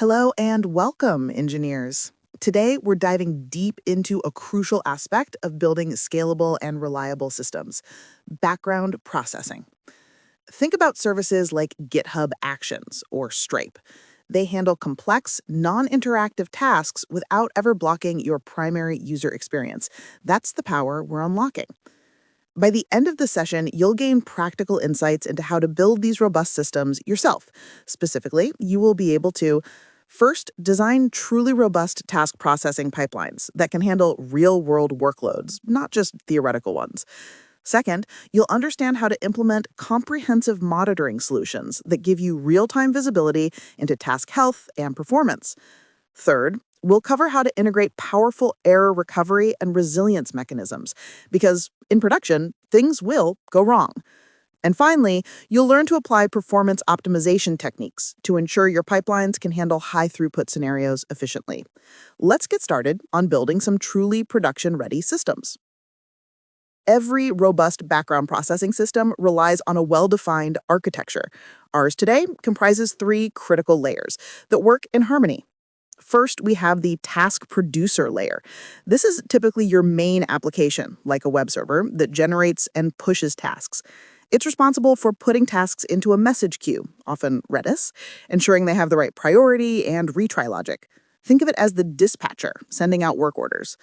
Hello and welcome, engineers. Today, we're diving deep into a crucial aspect of building scalable and reliable systems: background processing. Think about services like GitHub Actions or Stripe. They handle complex, non interactive tasks without ever blocking your primary user experience. That's the power we're unlocking. By the end of the session, you'll gain practical insights into how to build these robust systems yourself. Specifically, you will be able to first design truly robust task processing pipelines that can handle real-world workloads, not just theoretical ones. Second, you'll understand how to implement comprehensive monitoring solutions that give you real-time visibility into task health and performance. Third, we'll cover how to integrate powerful error recovery and resilience mechanisms, because in production, things will go wrong. And finally, you'll learn to apply performance optimization techniques to ensure your pipelines can handle high-throughput scenarios efficiently. Let's get started on building some truly production-ready systems. Every robust background processing system relies on a well-defined architecture. Ours today comprises three critical layers that work in harmony. First, we have the task producer layer. This is typically your main application, like a web server, that generates and pushes tasks. It's responsible for putting tasks into a message queue, often Redis, ensuring they have the right priority and retry logic. Think of it as the dispatcher sending out work orders.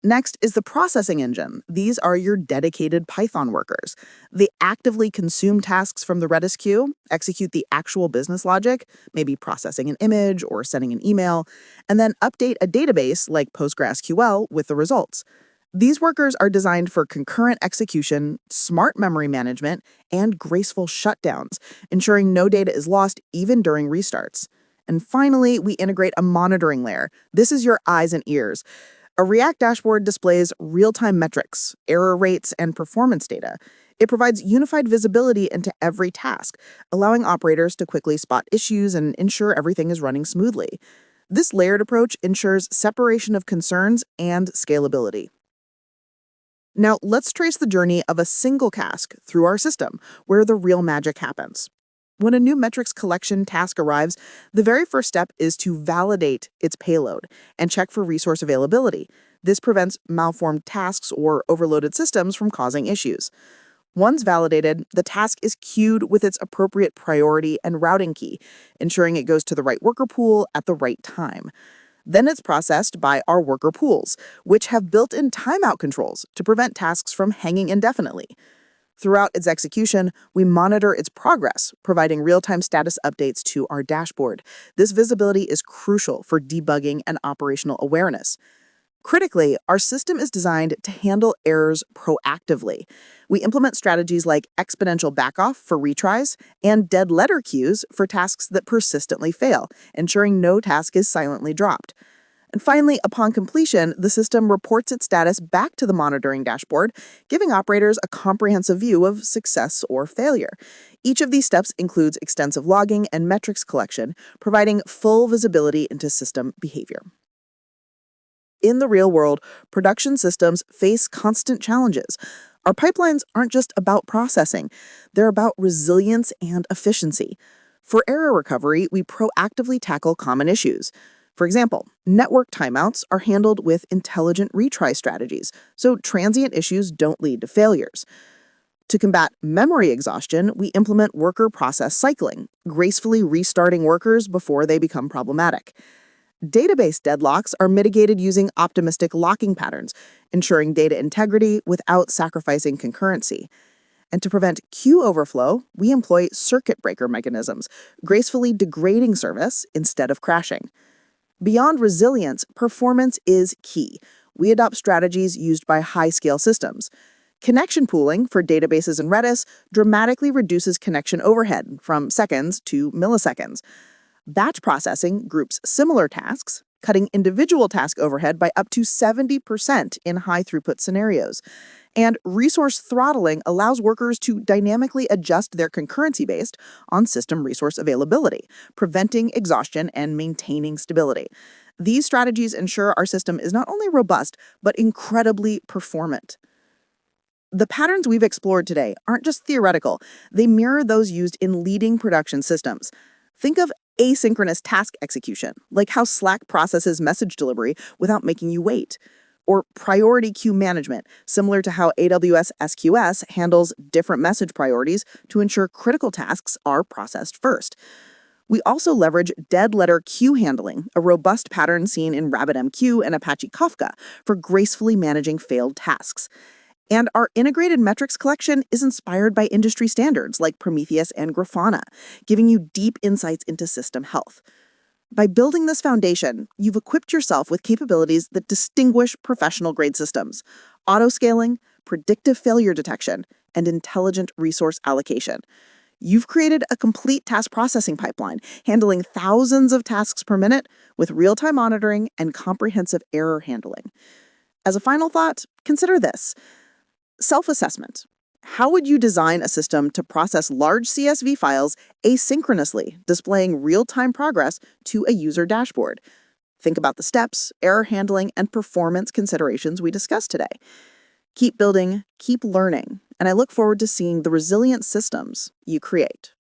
Next is the processing engine. These are your dedicated Python workers. They actively consume tasks from the Redis queue, execute the actual business logic, maybe processing an image or sending an email, and then update a database like PostgreSQL with the results. These workers are designed for concurrent execution, smart memory management, and graceful shutdowns, ensuring no data is lost even during restarts. And finally, we integrate a monitoring layer. This is your eyes and ears. A React dashboard displays real-time metrics, error rates, and performance data. It provides unified visibility into every task, allowing operators to quickly spot issues and ensure everything is running smoothly. This layered approach ensures separation of concerns and scalability. Now, let's trace the journey of a single task through our system, where the real magic happens. When a new metrics collection task arrives, the very first step is to validate its payload and check for resource availability. This prevents malformed tasks or overloaded systems from causing issues. Once validated, the task is queued with its appropriate priority and routing key, ensuring it goes to the right worker pool at the right time. Then it's processed by our worker pools, which have built-in timeout controls to prevent tasks from hanging indefinitely. Throughout its execution, we monitor its progress, providing real-time status updates to our dashboard. This visibility is crucial for debugging and operational awareness. Critically, our system is designed to handle errors proactively. We implement strategies like exponential backoff for retries and dead letter queues for tasks that persistently fail, ensuring no task is silently dropped. And finally, upon completion, the system reports its status back to the monitoring dashboard, giving operators a comprehensive view of success or failure. Each of these steps includes extensive logging and metrics collection, providing full visibility into system behavior. In the real world, production systems face constant challenges. Our pipelines aren't just about processing, they're about resilience and efficiency. For error recovery, we proactively tackle common issues. For example, network timeouts are handled with intelligent retry strategies, so transient issues don't lead to failures. To combat memory exhaustion, we implement worker process cycling, gracefully restarting workers before they become problematic. Database deadlocks are mitigated using optimistic locking patterns, ensuring data integrity without sacrificing concurrency. And to prevent queue overflow, we employ circuit breaker mechanisms, gracefully degrading service instead of crashing. Beyond resilience, performance is key. We adopt strategies used by high-scale systems. Connection pooling for databases and Redis dramatically reduces connection overhead from seconds to milliseconds. Batch processing groups similar tasks, cutting individual task overhead by up to 70% in high-throughput scenarios. And resource throttling allows workers to dynamically adjust their concurrency based on system resource availability, preventing exhaustion and maintaining stability. These strategies ensure our system is not only robust, but incredibly performant. The patterns we've explored today aren't just theoretical, they mirror those used in leading production systems. Think of asynchronous task execution, like how Slack processes message delivery without making you wait. Or priority queue management, similar to how AWS SQS handles different message priorities to ensure critical tasks are processed first. We also leverage dead letter queue handling, a robust pattern seen in RabbitMQ and Apache Kafka, for gracefully managing failed tasks. And our integrated metrics collection is inspired by industry standards like Prometheus and Grafana, giving you deep insights into system health. By building this foundation, you've equipped yourself with capabilities that distinguish professional-grade systems: auto-scaling, predictive failure detection, and intelligent resource allocation. You've created a complete task processing pipeline, handling thousands of tasks per minute with real-time monitoring and comprehensive error handling. As a final thought, consider this. Self-assessment. How would you design a system to process large CSV files asynchronously, displaying real-time progress to a user dashboard? Think about the steps, error handling, and performance considerations we discussed today. Keep building, keep learning, and I look forward to seeing the resilient systems you create.